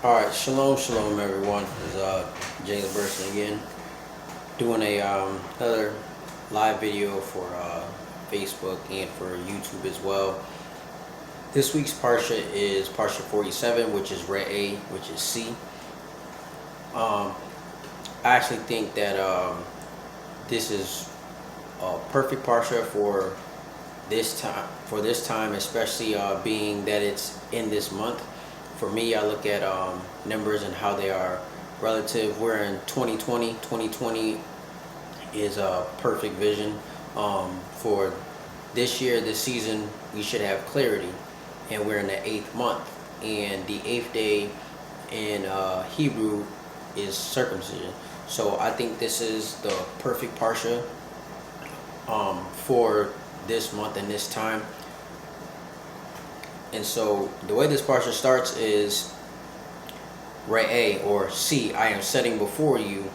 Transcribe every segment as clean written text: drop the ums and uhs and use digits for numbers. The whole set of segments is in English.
All right, shalom, everyone. It's James Burson again, doing a another live video for Facebook and for YouTube as well. This week's Parsha is Parsha 47, which is Re'eh, which is C. I actually think that this is a perfect Parsha for this time, especially being that it's in this month. For me, I look at numbers and how they are relative. We're in 2020. 2020 is a perfect vision. For this year, this season, we should have clarity. And we're in the 8th month. And the 8th day in Hebrew is circumcision. So I think this is the perfect Parsha for this month and this time. And so the way this parsha starts is Re'eh, or see, I am setting before you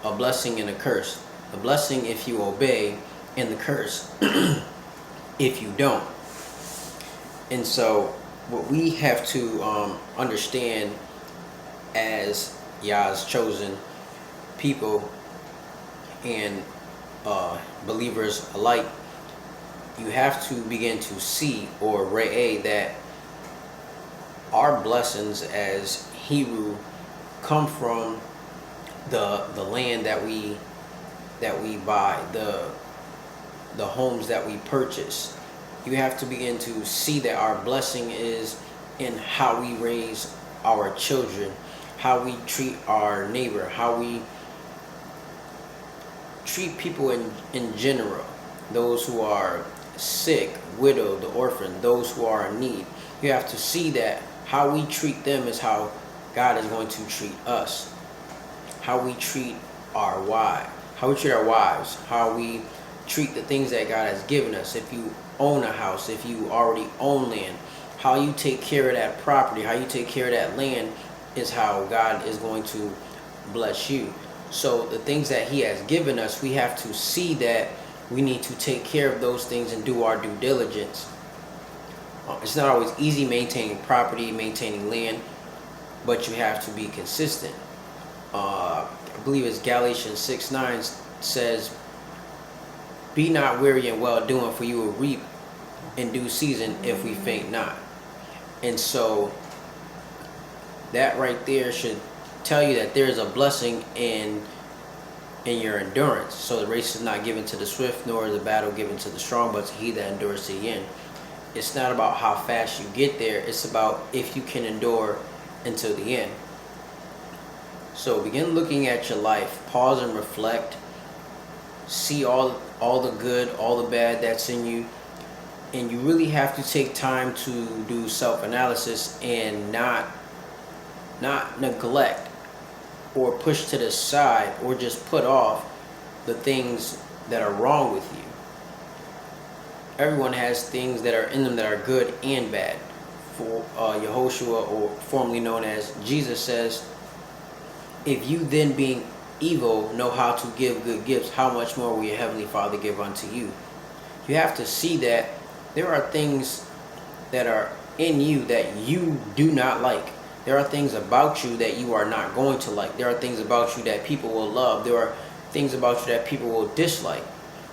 a blessing and a curse. The blessing if you obey, and the curse if you don't. And so what we have to understand as Yah's chosen people and believers alike, you have to begin to see, or re'eh, that our blessings as Hebrew come from the land that we buy, the homes that we purchase. You have to begin to see that our blessing is in how we raise our children, how we treat our neighbor, how we treat people in general, those who are sick, widowed, the orphan, those who are in need. You have to see that how we treat them is how God is going to treat us. How we treat our wives, how we treat the things that God has given us. If you own a house, if you already own land, how you take care of that property, how you take care of that land is how God is going to bless you. So the things that He has given us, we have to see that we need to take care of those things and do our due diligence. It's not always easy maintaining property, maintaining land, but you have to be consistent. I believe it's Galatians 6:9 says, "Be not weary in well doing, for you will reap in due season if we faint not." And so that right there should tell you that there is a blessing in your endurance. So the race is not given to the swift, nor is the battle given to the strong, but to he that endures to the end. It's not about how fast you get there, it's about if you can endure until the end. So begin looking at your life, pause and reflect, see all the good, all the bad that's in you, and you really have to take time to do self-analysis and not neglect or push to the side or just put off the things that are wrong with you. Everyone has things that are in them that are good and bad. For Yehoshua, or formerly known as Jesus, says, "If you then being evil know how to give good gifts, how much more will your heavenly Father give unto you?" You have to see that there are things that are in you that you do not like. There are things about you that you are not going to like. There are things about you that people will love. There are things about you that people will dislike.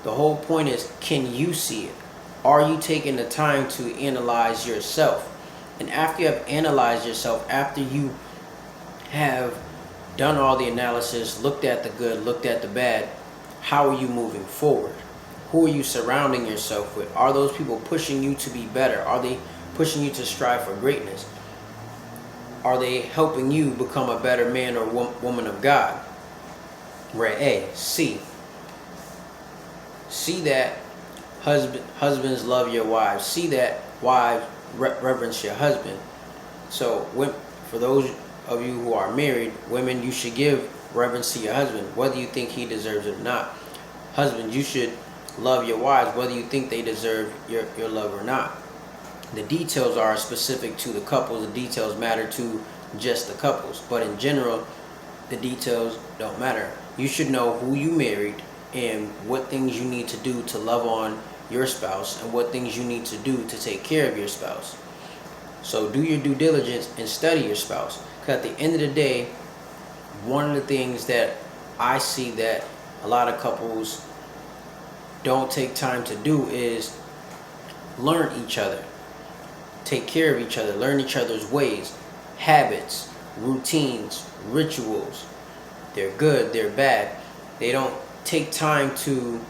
The whole point is, can you see it? Are you taking the time to analyze yourself? And after you have analyzed yourself, after you have done all the analysis, looked at the good, looked at the bad, how are you moving forward? Who are you surrounding yourself with? Are those people pushing you to be better? Are they pushing you to strive for greatness? Are they helping you become a better man or woman of God? Re'eh, see. See that husbands love your wives. See that wives reverence your husband. So for those of you who are married, women, you should give reverence to your husband, whether you think he deserves it or not. Husbands, you should love your wives, whether you think they deserve your love or not. The details are specific to the couples. The details matter to just the couples. But in general, the details don't matter. You should know who you married and what things you need to do to love on your spouse and what things you need to do to take care of your spouse. So do your due diligence and study your spouse, Because at the end of the day, one of the things that I see that a lot of couples don't take time to do is learn each other, take care of each other, learn each other's ways, habits, routines, rituals. They're good, they're bad. They don't take time to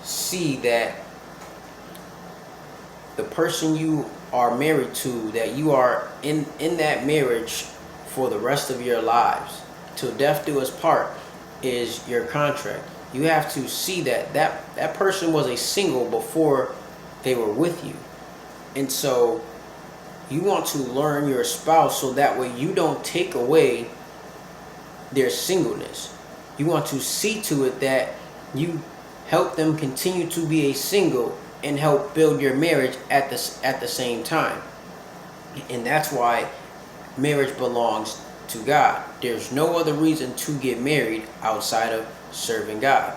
see that the person you are married to, that you are in that marriage for the rest of your lives, till death do us part, is your contract. You have to see that person was a single before they were with you. And so you want to learn your spouse so that way you don't take away their singleness. You want to see to it that you help them continue to be a single and help build your marriage at the same time. And that's why marriage belongs to God. There's no other reason to get married outside of serving God.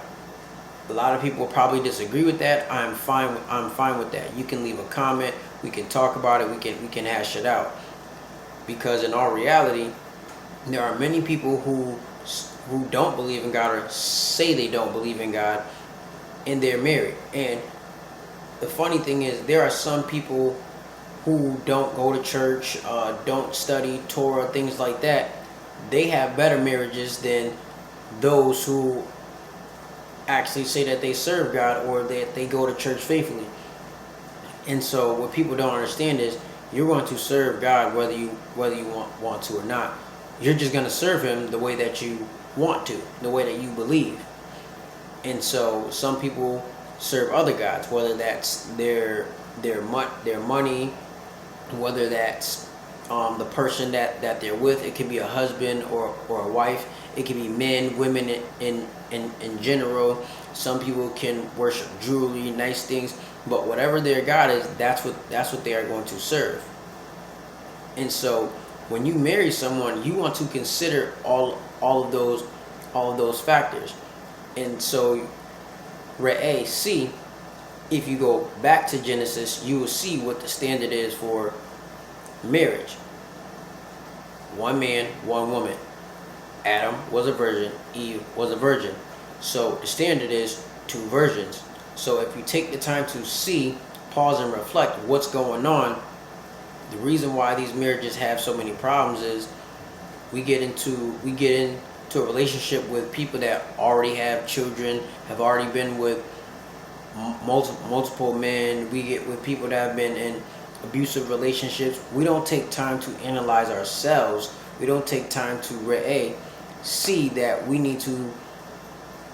A lot of people probably disagree with that. I'm fine with that. You can leave a comment, we can talk about it, we can hash it out. Because in all reality, there are many people who don't believe in God or say they don't believe in God, and they're married. And the funny thing is, there are some people who don't go to church, don't study Torah, things like that. They have better marriages than those who actually say that they serve God or that they go to church faithfully. And so what people don't understand is, you're going to serve God whether you want to or not. You're just going to serve Him the way that you want to, the way that you believe. And so some people serve other gods, whether that's their money, whether that's the person that they're with. It could be a husband or a wife. It could be men, women in general. Some people can worship jewelry, nice things, but whatever their God is, that's what they are going to serve. And so when you marry someone, you want to consider all of those factors. And so see, if you go back to Genesis, you will see what the standard is for marriage. One man, one woman. Adam was a virgin, Eve was a virgin. So the standard is 2 virgins. So if you take the time to see, pause and reflect what's going on, the reason why these marriages have so many problems is we get into a relationship with people that already have children, have already been with multiple men. We get with people that have been in abusive relationships. We don't take time to analyze ourselves. We don't take time to see that we need to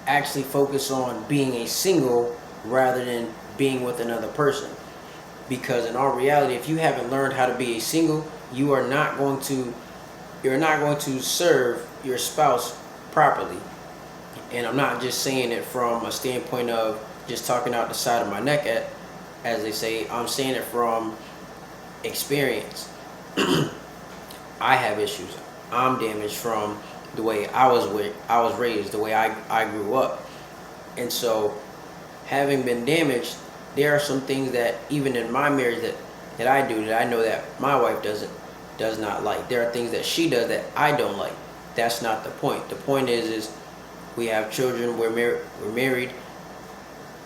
actually focus on being a single rather than being with another person. Because in all reality, if you haven't learned how to be a single, you're not going to serve your spouse properly. And I'm not just saying it from a standpoint of just talking out the side of my neck, as they say. I'm saying it from experience. I have issues. I'm damaged from the way I was raised, the way I grew up. And so, having been damaged, there are some things that even in my marriage that I do that I know that my wife does not like. There are things that she does that I don't like. That's not the point. The point is we have children, we're married.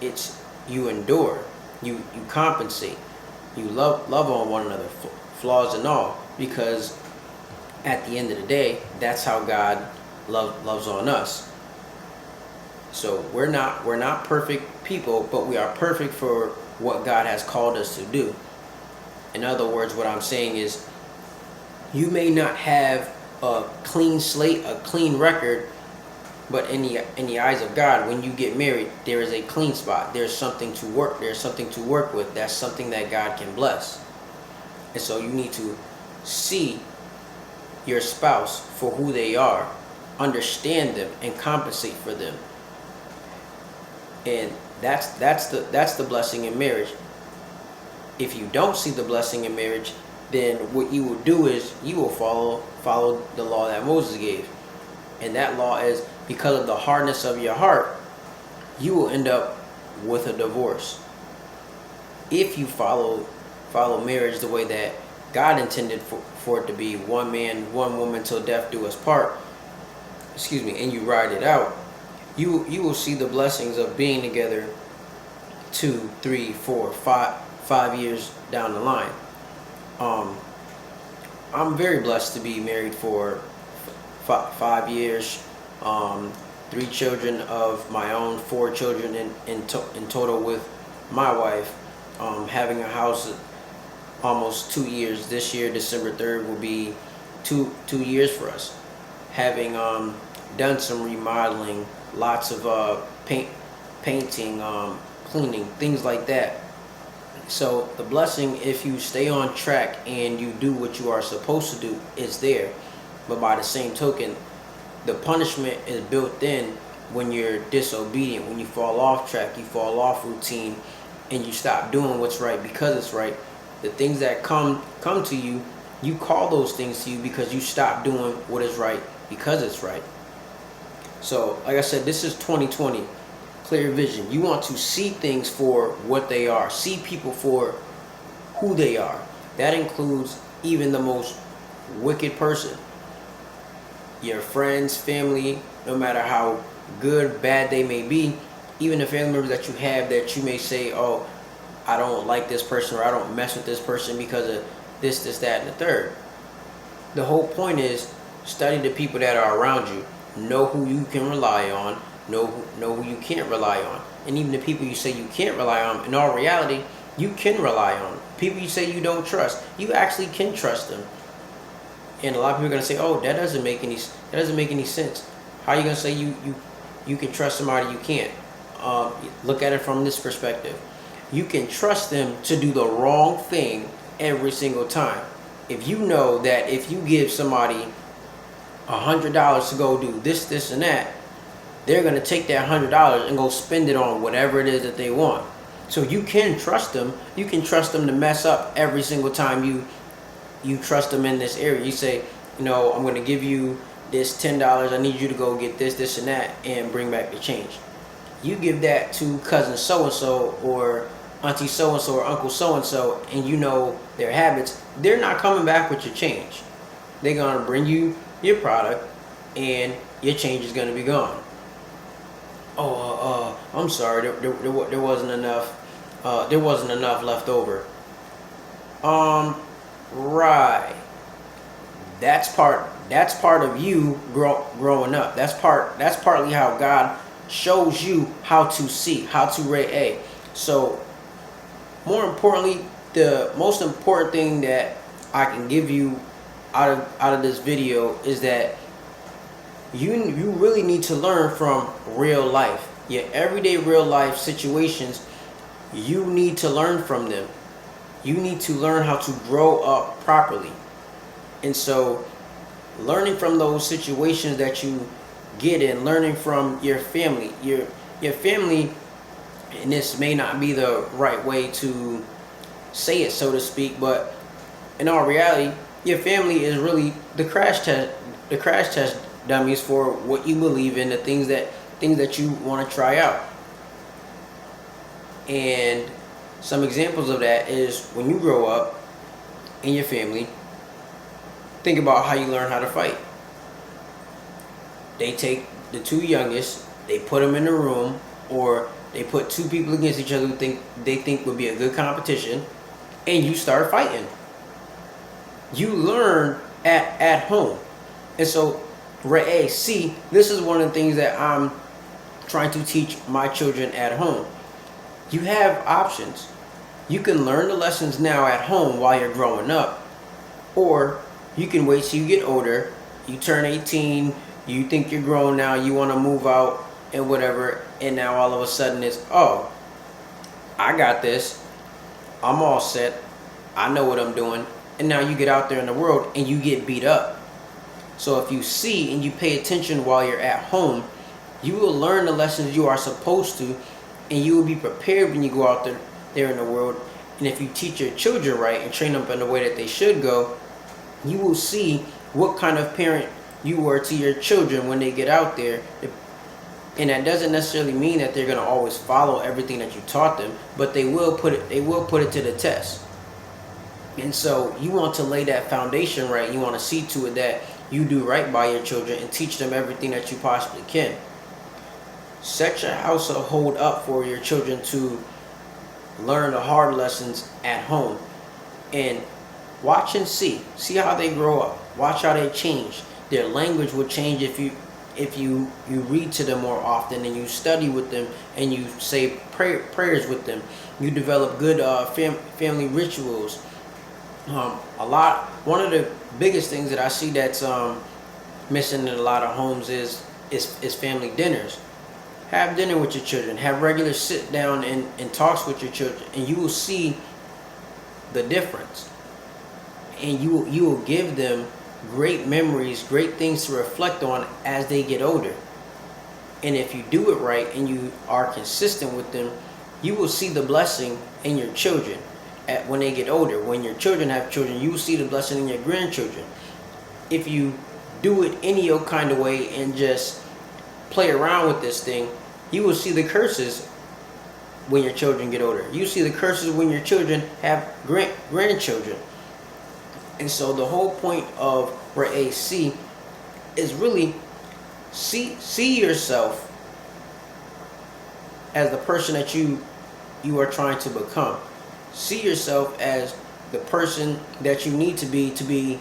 It's you endure, you compensate, you love on one another, flaws and all, because at the end of the day, that's how God loves on us. So we're not perfect people, but we are perfect for what God has called us to do. In other words, what I'm saying is, you may not have a clean slate, a clean record, but in the eyes of God, when you get married, there is a clean spot. There's something to work. There's something to work with. That's something that God can bless. And so you need to see your spouse for who they are, understand them, and compensate for them. And that's the blessing in marriage. If you don't see the blessing in marriage, then what you will do is you will follow the law that Moses gave. And that law is, because of the hardness of your heart, you will end up with a divorce. If you follow marriage the way that God intended for it to be one man, one woman till death do us part, excuse me, and you ride it out, you will see the blessings of being together 2, 3, 4, 5 years down the line. I'm very blessed to be married for 5 years, 3 children of my own, 4 children in total with my wife, having a house almost 2 years. This year, December 3rd, will be two years for us. Having done some remodeling, lots of painting, cleaning, things like that. So the blessing, if you stay on track and you do what you are supposed to do, is there. But by the same token, the punishment is built in when you're disobedient, when you fall off track, you fall off routine, and you stop doing what's right because it's right. The things that come to you, you call those things to you because you stop doing what is right because it's right. So, like I said, this is 2020. Clear vision. You want to see things for what they are. See people for who they are. That includes even the most wicked person. Your friends, family, no matter how good, bad they may be, even the family members that you have that you may say, oh, I don't like this person, or I don't mess with this person because of this, that, and the third. The whole point is study the people that are around you. Know who you can rely on. Know who you can't rely on. And even the people you say you can't rely on, in all reality, you can rely on. People you say you don't trust, you actually can trust them. And a lot of people are gonna say, "Oh, that doesn't make any sense. How are you gonna say you can trust somebody you can't?" Look at it from this perspective. You can trust them to do the wrong thing every single time. If you know that if you give somebody $100 to go do this, and that, they're going to take that $100 and go spend it on whatever it is that they want. So you can trust them. You can trust them to mess up every single time you trust them in this area. You say, I'm going to give you this $10. I need you to go get this, and that, and bring back the change. You give that to cousin so-and-so or auntie so-and-so or uncle so-and-so, and you know their habits. They're not coming back with your change. They're going to bring you your product, and your change is going to be gone. I'm sorry, there wasn't enough. There wasn't enough left over. Right. That's part of you growing up. That's partly how God shows you how to see, how to re'eh. So, more importantly, the most important thing that I can give you out of this video is that you really need to learn from real life. Your everyday real life situations, you need to learn from them. You need to learn how to grow up properly. And so learning from those situations that you get in, learning from your family, your family, and this may not be the right way to say it, so to speak, but in all reality, your family is really the crash test dummies for what you believe in, the things that you want to try out. And some examples of that is when you grow up in your family, think about how you learn how to fight. They take the 2 youngest, they put them in a room, or they put 2 people against each other who they think would be a good competition, and you start fighting. You learn at home. And so, see, this is one of the things that I'm trying to teach my children at home. You have options. You can learn the lessons now at home while you're growing up, or you can wait till you get older, you turn 18, you think you're grown now, you want to move out and whatever, and now all of a sudden it's, oh, I got this, I'm all set, I know what I'm doing, and now you get out there in the world and you get beat up. So if you see and you pay attention while you're at home, you will learn the lessons you are supposed to, and you will be prepared when you go out there in the world. And if you teach your children right and train them in the way that they should go, you will see what kind of parent you were to your children when they get out there. And that doesn't necessarily mean that they're going to always follow everything that you taught them, but they will put it to the test. And so you want to lay that foundation right. You want to see to it that you do right by your children and teach them everything that you possibly can. Set your household up for your children to learn the hard lessons at home, and watch and see how they grow up. Watch how they change. Their language will change if you read to them more often, and you study with them, and you say prayers with them. You develop good family rituals. One of the biggest things that I see that's missing in a lot of homes is family dinners. Have dinner with your children. Have regular sit down and talks with your children, and you will see the difference. And you will give them great memories, great things to reflect on as they get older. And if you do it right and you are consistent with them, you will see the blessing in your children when they get older. When your children have children, you will see the blessing in your grandchildren. If you do it any old kind of way and just play around with this thing, you will see the curses when your children get older. You see the curses when your children have grandchildren. And so the whole point of RAC is really see yourself as the person that you are trying to become. See yourself as the person that you need to be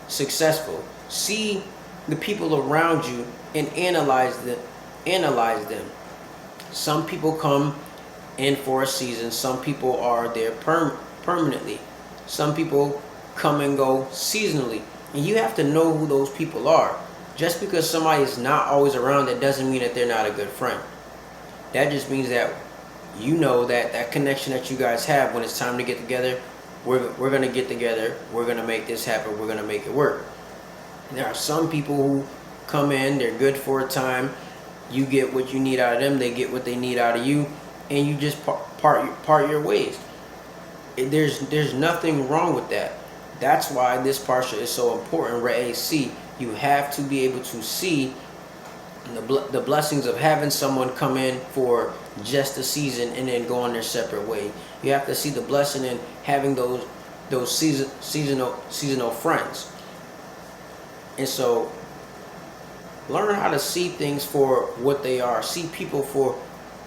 successful. See the people around you and analyze them. Some people come in for a season. Some people are there permanently. Some people come and go seasonally. And you have to know who those people are. Just because somebody is not always around, that doesn't mean that they're not a good friend. That just means that you know that connection that you guys have when it's time to get together, we're going to get together. We're going to make this happen. We're going to make it work. There are some people who come in, they're good for a time. You get what you need out of them. They get what they need out of you. And you just part your ways. There's nothing wrong with that. That's why this Parashah is so important. RAC, you have to be able to see the blessings of having someone come in for just a season and then go on their separate way. You have to see the blessing in having those seasonal friends. And so learn how to see things for what they are. See people for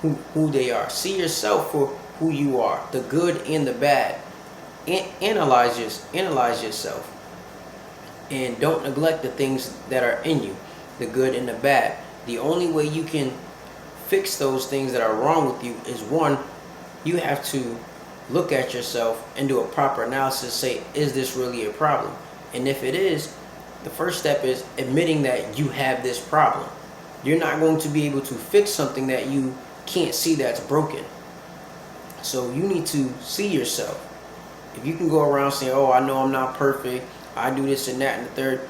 who they are. See yourself for who you are, the good and the bad. Analyze yourself, and don't neglect the things that are in you, the good and the bad. The only way you can fix those things that are wrong with you is, one, you have to look at yourself and do a proper analysis. Say, is this really a problem? And if it is, the first step is admitting that you have this problem. You're not going to be able to fix something that you can't see that's broken. So you need to see yourself. If you can go around saying, oh, I know I'm not perfect, I do this and that and the third,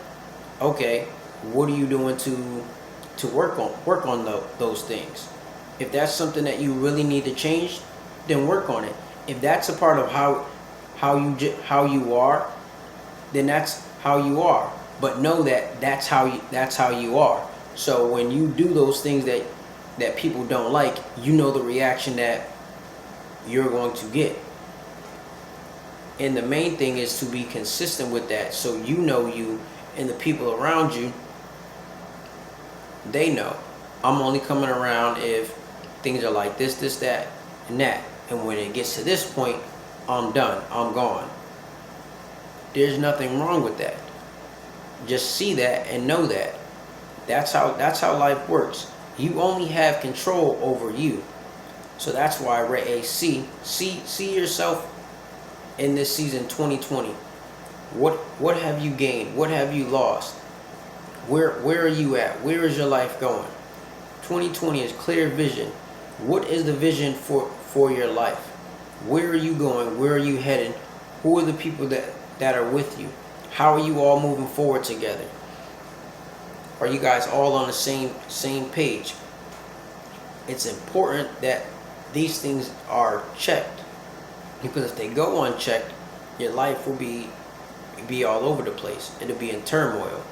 okay, what are you doing to work on those things? If that's something that you really need to change, then work on it. If that's a part of how you are, then that's how you are. But know that that's how you are. So when you do those things that people don't like, you know the reaction that you're going to get. And the main thing is to be consistent with that, so you know you and the people around you, they know. I'm only coming around if things are like this, that, and that. And when it gets to this point, I'm done. I'm gone. There's nothing wrong with that. Just see that and know that. That's how life works. You only have control over you. So that's why RAC, see yourself in this season 2020. What have you gained? What have you lost? Where are you at? Where is your life going? 2020 is clear vision. What is the vision for your life? Where are you going? Where are you headed? Who are the people that are with you? How are you all moving forward together? Are you guys all on the same page? It's important that these things are checked, because if they go unchecked, your life will be all over the place. It'll be in turmoil.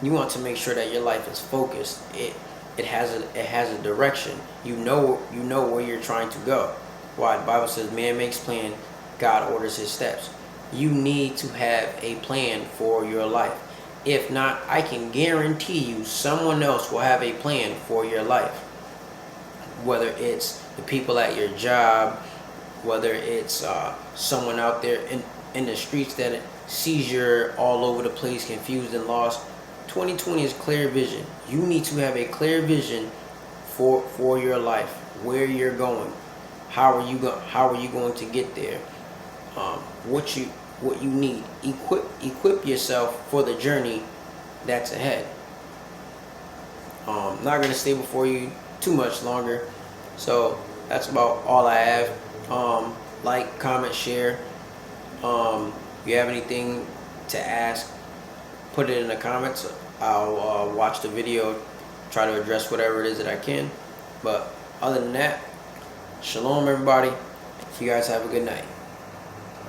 You want to make sure that your life is focused. It has a direction. You know where you're trying to go. Why? The Bible says man makes plan, God orders his steps. you need to have a plan for your life. If not, I can guarantee you someone else will have a plan for your life. Whether it's the people at your job, whether it's someone out there in the streets that sees you're all over the place, confused and lost. 2020 is clear vision. You need to have a clear vision for your life, where you're going, how are you going to get there, what you need. Equip yourself for the journey that's ahead. Not gonna stay before you too much longer, so that's about all I have. Like, comment, share. If you have anything to ask, put it in the comments. I'll watch the video, try to address whatever it is that I can. But other than that, shalom everybody. You guys have a good night.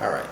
All right.